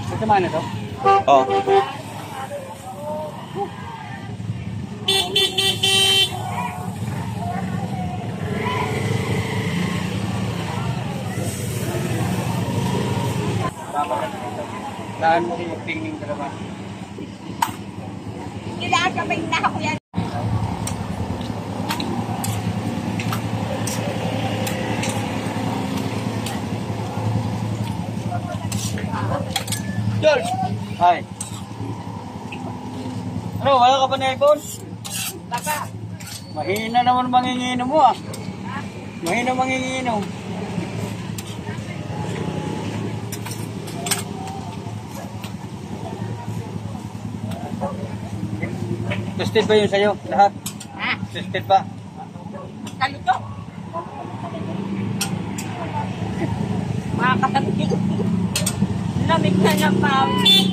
Ito man ito? Oh. Daan mo yung tingning dalawa. Kailangan ka may nako yan. George! Hi. Ano, wala ka pa na iPhone? Baka. Mahina naman manginginom mo ah. Mahina manginginom. Tested ba yun sa'yo? Lahat? Ha? Tested ba? Kalito. Mga kasabing. Lamig na ng pawis.